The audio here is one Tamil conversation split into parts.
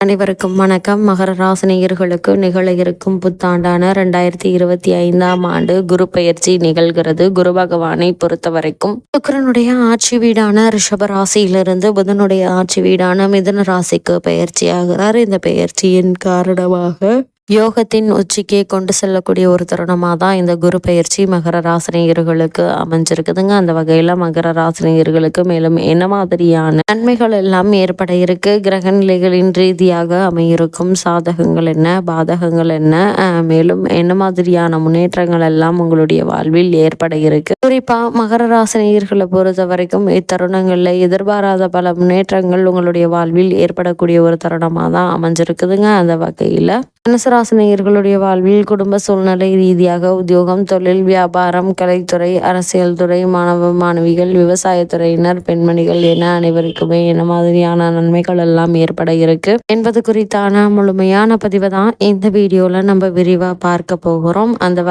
அனைவருக்கும் வணக்கம். மகர ராசினியர்களுக்கு நிகழ இருக்கும் புத்தாண்டான 2025ஆம் ஆண்டு குரு பெயர்ச்சி நிகழ்கிறது. குரு பகவானை பொறுத்த வரைக்கும் சுக்கிரனுடைய ஆட்சி வீடான ரிஷப ராசியிலிருந்து புதனுடைய ஆட்சி வீடான மிதுன ராசிக்கு பெயர்ச்சியாகிறார். இந்த பெயர்ச்சியின் காரணமாக யோகத்தின் உச்சிக்கே கொண்டு செல்லக்கூடிய ஒரு தருணமாக தான் இந்த குரு பெயர்ச்சி மகர ராசினியர்களுக்கு அமைஞ்சிருக்குதுங்க. அந்த வகையில் மகர ராசினியர்களுக்கு மேலும் என்ன மாதிரியான நன்மைகள் எல்லாம் ஏற்பட இருக்கு, கிரக நிலைகளின் ரீதியாக அமையிருக்கும் சாதகங்கள் என்ன, பாதகங்கள் என்ன, மேலும் என்ன மாதிரியான முன்னேற்றங்கள் எல்லாம் உங்களுடைய வாழ்வில் ஏற்பட இருக்கு. குறிப்பா மகர ராசினியர்களை பொறுத்த வரைக்கும் இத்தருணங்கள்ல எதிர்பாராத பல முன்னேற்றங்கள் உங்களுடைய வாழ்வில் ஏற்படக்கூடிய ஒரு தருணமாக தான் அமைஞ்சிருக்குதுங்க. அந்த வகையில் தனுசராசினியர்களுடைய வாழ்வில் குடும்ப சூழ்நிலை ரீதியாக உத்தியோகம், தொழில், வியாபாரம், கலைத்துறை, அரசியல் துறை, மாணவ மாணவிகள், விவசாயத்துறையினர், பெண்மணிகள் என அனைவருக்குமே என்ன மாதிரியான நன்மைகள் எல்லாம் ஏற்பட இருக்கு என்பது குறித்தான முழுமையான பதிவை தான் இந்த வீடியோல நம்ம விரிவா பார்க்க போகிறோம். அந்த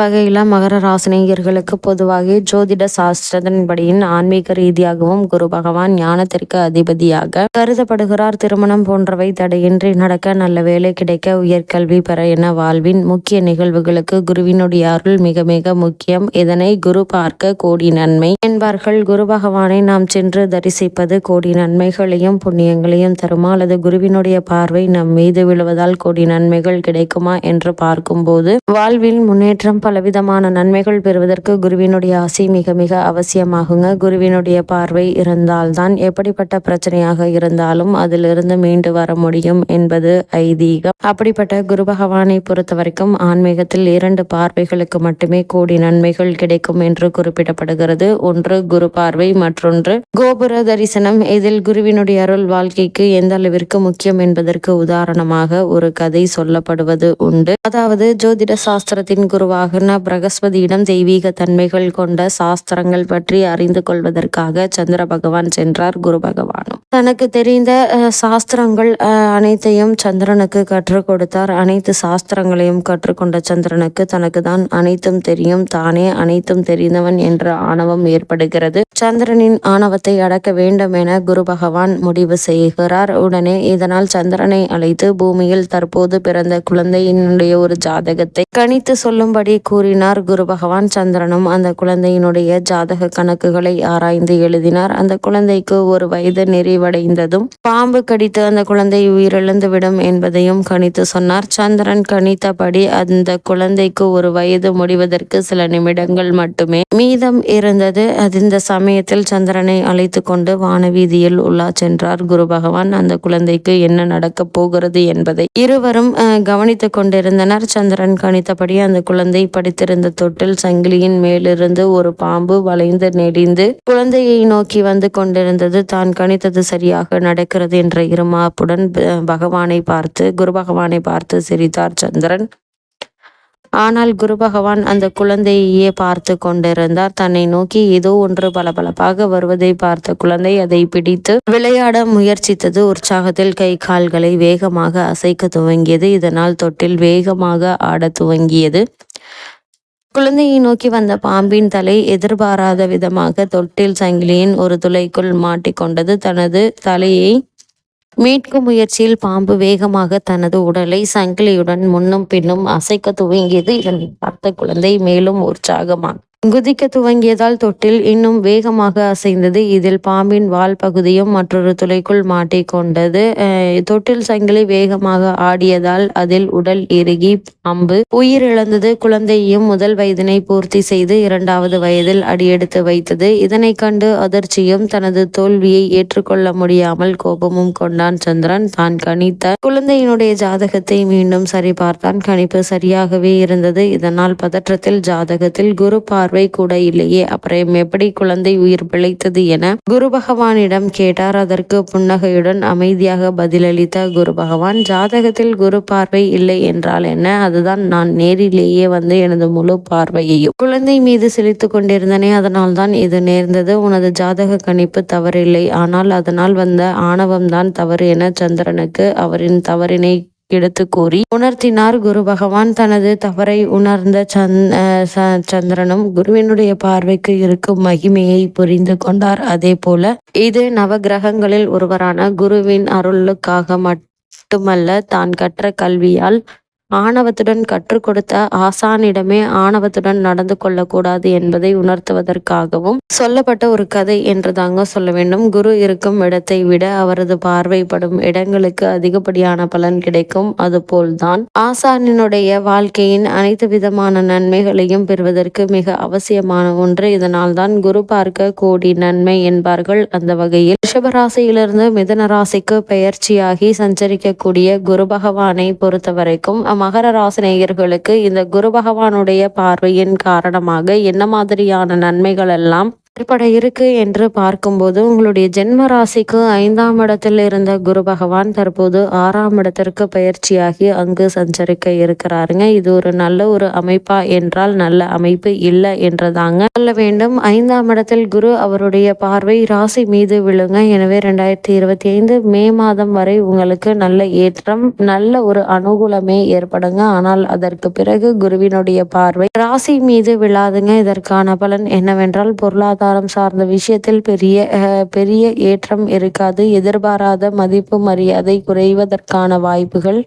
வகையில மகர ராசினியர்களுக்கு பொதுவாக ஜோதிட சாஸ்திரத்தின்படியின் ஆன்மீக ரீதியாகவும் குரு பகவான் ஞானத்திற்கு அதிபதியாக கருதப்படுகிறார். திருமணம் போன்றவை தடையின்றி நடக்க, நல்ல வேலை கிடைக்க, உயர்கல்வி பெற என வாழ்வின் முக்கிய நிகழ்வுகளுக்கு குருவினுடைய அருள் மிக மிக முக்கியம். இதனை குரு பார்க்க கோடி நன்மை என்பார்கள். குரு பகவானை நாம் சென்று தரிசிப்பது கோடி நன்மைகளையும் புண்ணியங்களையும் தருமா, அல்லது குருவினுடைய பார்வை நம் மீது விழுவதால் கோடி நன்மைகள் கிடைக்குமா என்று பார்க்கும்போது வாழ்வில் முன்னேற்றம், பலவிதமான நன்மைகள் பெறுவதற்கு குருவினுடைய ஆசை மிக மிக அவசியமாகுங்க. குருவினுடைய பார்வை இருந்தால்தான் எப்படிப்பட்ட பிரச்சனையாக இருந்தாலும் அதிலிருந்து மீண்டு வர முடியும் என்பது ஐதீகம். அப்படிப்பட்ட குரு பகவானை பொறுத்த வரைக்கும் ஆன்மீகத்தில் 2 பார்வைகளுக்கு மட்டுமே கோடி நன்மைகள் கிடைக்கும் என்று குறிப்பிடப்படுகிறது. ஒன்று குரு பார்வை, மற்றொன்று கோபுர தரிசனம். இதில் குருவினுடைய அருள் வாழ்க்கைக்கு எந்த அளவிற்கு முக்கியம் என்பதற்கு உதாரணமாக ஒரு கதை சொல்லப்படுவது உண்டு. அதாவது ஜோதிட சாஸ்திரத்தின் குருவாகன பிரகஸ்பதியிடம் தெய்வீக தன்மைகள் கொண்ட சாஸ்திரங்கள் பற்றி அறிந்து கொள்வதற்காக சந்திர பகவான் சென்றார். குரு பகவானும் தனக்கு தெரிந்த சாஸ்திரங்கள் அனைத்தையும் சந்திரனுக்கு கற்றுக் கொடுத்தார். அனைத்து சாஸ்திரங்களையும் கற்றுக்கொண்ட சந்திரனுக்கு தனக்கு தான் அனைத்தும் தெரியும், தானே அனைத்தும் தெரிந்தவன் என்ற ஆணவம் ஏற்படுகிறது. சந்திரனின் ஆணவத்தை அடக்க வேண்டும் என குரு பகவான் முடிவு செய்கிறார். உடனே இதனால் சந்திரனை அழைத்து பூமியில் தற்போது பிறந்த குழந்தையினுடைய ஒரு ஜாதகத்தை கணித்து சொல்லும்படி கூறினார். குரு பகவான் சந்திரனும் அந்த குழந்தையினுடைய ஜாதக கணக்குகளை ஆராய்ந்து எழுதினார். அந்த குழந்தைக்கு 1 வயது நிறைவடைந்ததும் பாம்பு கடித்து அந்த குழந்தை உயிரிழந்து விடும் என்பதையும் கணித்து சொன்னார். சந்திரன் கணித்தபடி அந்த குழந்தைக்கு 1 வயது முடிவதற்கு சில நிமிடங்கள் மட்டுமே மீதம் இருந்தது. இந்த சமயத்தில் சந்திரனை அழைத்து கொண்டு வானவீதியில் உலா சென்றார் குரு பகவான். அந்த குழந்தைக்கு என்ன நடக்கப் போகிறது என்பதை இருவரும் கவனித்துக் கொண்டிருந்தனர். சந்திரன் கணித்தபடி அந்த குழந்தை படித்திருந்த தொட்டில் சங்கிலியின் மேலிருந்து ஒரு பாம்பு வளைந்து நெளிந்து குழந்தையை நோக்கி வந்து கொண்டிருந்தது. தான் கணித்தது சரியாக நடக்கிறது என்ற இருமாப்புடன் குரு பகவானை பார்த்து சிரித்தார் சந்திரன். ஆனால் குரு பகவான் அந்த குழந்தையே பார்த்து கொண்டிருந்தார். தன்னை நோக்கி ஏதோ ஒன்று பளபளப்பாக வருவதை பார்த்த குழந்தை அதை பிடித்து விளையாட முயற்சித்தது. உற்சாகத்தில் கை கால்களை வேகமாக அசைக்க துவங்கியது. இதனால் தொட்டில் வேகமாக ஆட துவங்கியது. குழந்தையை நோக்கி வந்த பாம்பின் தலை எதிர்பாராத விதமாக தொட்டில் சங்கிலியின் ஒரு துளைக்குள் மாட்டிக்கொண்டது. தனது தலையை மீட்கும் முயற்சியில் பாம்பு வேகமாக தனது உடலை சங்கிலியுடன் முன்னும் பின்னும் அசைக்க துவங்கியது. இதனை பார்த்த குழந்தை மேலும் உற்சாகமாக குதிக்க துவங்கியதால் தொட்டில் இன்னும் வேகமாக அசைந்தது. இதில் பாம்பின் வால் பகுதியும் மற்றொரு துளைக்குள் மாட்டிக்கொண்டது. தொட்டில் சங்கிலி வேகமாக ஆடியதால் அதில் உடல் இறுகி பாம்பு உயிரிழந்தது. குழந்தையும் முதல் வயதினை பூர்த்தி செய்து 2வது வயதில் அடியெடுத்து வைத்தது. இதனை கண்டு அதிர்ச்சியும் தனது தோல்வியை ஏற்றுக்கொள்ள முடியாமல் கோபமும் கொண்டான் சந்திரன். தான் கணித்த குழந்தையினுடைய ஜாதகத்தை மீண்டும் சரிபார்த்தான். கணிப்பு சரியாகவே இருந்தது. இதனால் பதற்றத்தில் ஜாதகத்தில் குரு பார்வை கூட இல்லையே, அப்புறம் எப்படி குழந்தை உயிர் பிழைத்தது என குரு பகவானிடம் கேட்டார். அதற்கு புன்னகையுடன் அமைதியாக பதிலளித்த குரு பகவான், ஜாதகத்தில் குரு பார்வை இல்லை என்றால் என்ன, அதுதான் நான் நேரிலேயே வந்து எனது முழு பார்வையையும் குழந்தை மீது செலுத்திக் கொண்டிருந்தனே, அதனால் தான் இது நேர்ந்தது. உனது ஜாதக கணிப்பு தவறில்லை, ஆனால் அதனால் வந்த ஆணவம்தான் தவறு என சந்திரனுக்கு அவரின் தவறினை எடுத்து கூறி உணர்த்தினார். குரு பகவான் தனது தவறை உணர்ந்த சந்திரனும் குருவினுடைய பார்வைக்கு இருக்கும் மகிமையை புரிந்து கொண்டார். அதே போல இது நவகிரகங்களில் ஒருவரான குருவின் அருளுக்காக மட்டுமல்ல, தான் கற்ற கல்வியால் ஆணவத்துடன் கற்றுக் கொடுத்த ஆசானிடமே ஆணவத்துடன் நடந்து கொள்ளக்கூடாது என்பதை உணர்த்துவதற்காகவும் சொல்லப்பட்ட ஒரு கதை என்று தாங்க சொல்ல வேண்டும். குரு இருக்கும் இடத்தை விட அவரது பார்வைப்படும் இடங்களுக்கு அதிகப்படியான பலன் கிடைக்கும். அதுபோல்தான் ஆசானினுடைய வாழ்க்கையின் அனைத்து விதமான நன்மைகளையும் பெறுவதற்கு மிக அவசியமான ஒன்று. இதனால் தான் குரு பார்க்க கோடி நன்மை என்பார்கள். அந்த வகையில் ரிஷபராசியிலிருந்து மிதுன ராசிக்கு பெயர்ச்சியாகி சஞ்சரிக்கக்கூடிய குரு பகவானை பொறுத்த வரைக்கும் மகர ராசி நேயர்களுக்கு இந்த குரு பகவானுடைய பார்வையின் காரணமாக என்ன மாதிரியான நன்மைகள் எல்லாம் ஏற்பட இருக்கு என்று பார்க்கும்போது, உங்களுடைய ஜென்ம ராசிக்கு 5ஆம் இடத்தில் இருந்த குரு பகவான் தற்போது 6ஆம் இடத்திற்கு பயிற்சியாகி அங்கு சஞ்சரிக்க இருக்கிறாருங்க. இது ஒரு நல்ல ஒரு அமைப்பா என்றால் நல்ல அமைப்பு இல்லை என்றதாங்க சொல்ல வேண்டும். 5ஆம் இடத்தில் குரு அவருடைய பார்வை ராசி மீது விழுங்க. எனவே 2025 மே மாதம் வரை உங்களுக்கு நல்ல ஏற்றம், நல்ல ஒரு அனுகூலமே ஏற்படுங்க. ஆனால் அதற்கு பிறகு குருவினுடைய பார்வை ராசி மீது விழாதுங்க. இதற்கான பலன் என்னவென்றால், பொருளாதாரம் சார்ந்த விஷயத்தில் பெரிய ஏற்றம் இருக்காது. எதிர்பாராத மதிப்பு மரியாதை குறைவதற்கான வாய்ப்புகள்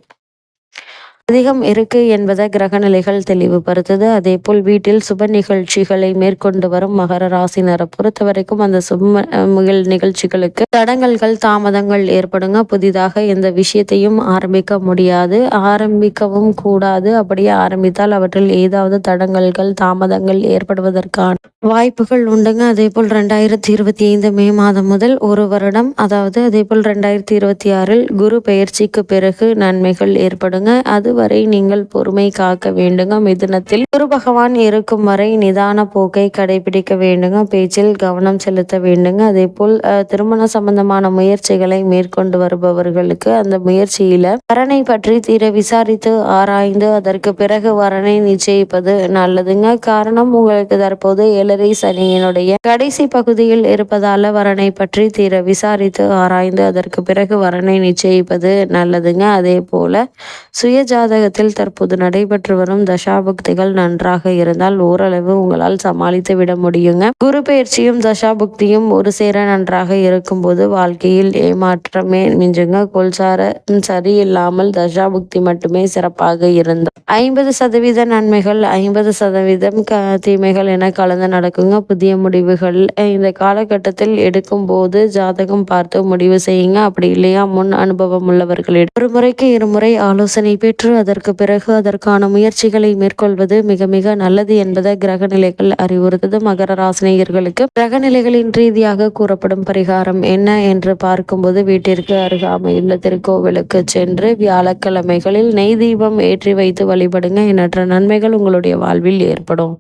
அதிகம் இருக்கு என்பதை கிரக நிலைகள் தெளிவுபடுத்துது. அதே போல் வீட்டில் சுப நிகழ்ச்சிகளை மேற்கொண்டு வரும் மகர ராசினரை பொறுத்த வரைக்கும் அந்த சுப நிகழ்ச்சிகளுக்கு தடங்கல்கள், தாமதங்கள் ஏற்படுங்க. புதிதாக எந்த விஷயத்தையும் ஆரம்பிக்க முடியாது, ஆரம்பிக்கவும் கூடாது. அப்படியே ஆரம்பித்தால் அவற்றில் ஏதாவது தடங்கல்கள், தாமதங்கள் ஏற்படுவதற்கான வாய்ப்புகள் உண்டுங்க. அதே போல் 2025 மே மாதம் முதல் ஒரு வருடம், அதாவது அதே போல் 2026 குரு பெயர்ச்சிக்கு பிறகு நன்மைகள் ஏற்படுங்க. அதுவரை நீங்கள் பொறுமை காக்க வேண்டுங்க. மிதுனத்தில் குரு பகவான் இருக்கும் வரை நிதான போக்கை கடைபிடிக்க வேண்டுங்க. பேச்சில் கவனம் செலுத்த வேண்டுங்க. அதே போல் திருமண சம்பந்தமான முயற்சிகளை மேற்கொண்டு வருபவர்களுக்கு அந்த முயற்சியில வரனை பற்றி தீர விசாரித்து ஆராய்ந்து அதற்கு பிறகு வரனை நிச்சயிப்பது நல்லதுங்க. காரணம், உங்களுக்கு தற்போது 7ரை சனியினுடைய கடைசி பகுதியில் இருப்பதால வரனை பற்றி தீர விசாரித்து ஆராய்ந்து அதற்கு பிறகு வரனை நிச்சயிப்பது நல்லதுங்க. அதே போல சுய ஜாதகத்தில் தற்போது நடைபெற்று வரும் தசாபுக்திகள் நன்றாக இருந்தால் ஓரளவு உங்களால் சமாளித்து விட முடியுங்க. குரு பயிற்சியும் தசாபுக்தியும் ஒரு சேர நன்றாக இருக்கும்போது வாழ்க்கையில் ஏமாற்றமே மிஞ்சுங்க. கோல்சார சரியில்லாமல் தசாபுக்தி மட்டுமே சிறப்பாக இருந்தால் 50% நன்மைகள், 50% தீமைகள் என கலந்து நடக்குங்க. புதிய முடிவுகள் இந்த காலகட்டத்தில் எடுக்கும் போது ஜாதகம் பார்த்து முடிவு செய்யுங்க. அப்படி இல்லையா, முன் அனுபவம் உள்ளவர்களிடம் ஒரு முறைக்கு இருமுறை ஆலோசனை பெற்று அதற்கு பிறகு அதற்கான முயற்சிகளை மேற்கொள்வது மிக மிக நல்லது என்பதை கிரக நிலைகள் அறிவுறுத்தது. மகர ராசினியர்களுக்கு கிரக நிலைகளின் ரீதியாக கூறப்படும் பரிகாரம் என்ன என்று பார்க்கும்போது, வீட்டிற்கு அருகாமையுள்ள திருக்கோவிலுக்கு சென்று வியாழக்கிழமைகளில் நெய் தீபம் ஏற்றி வைத்து வழிபடுங்க. எண்ணற்ற நன்மைகள் உங்களுடைய வாழ்வில் ஏற்படும்.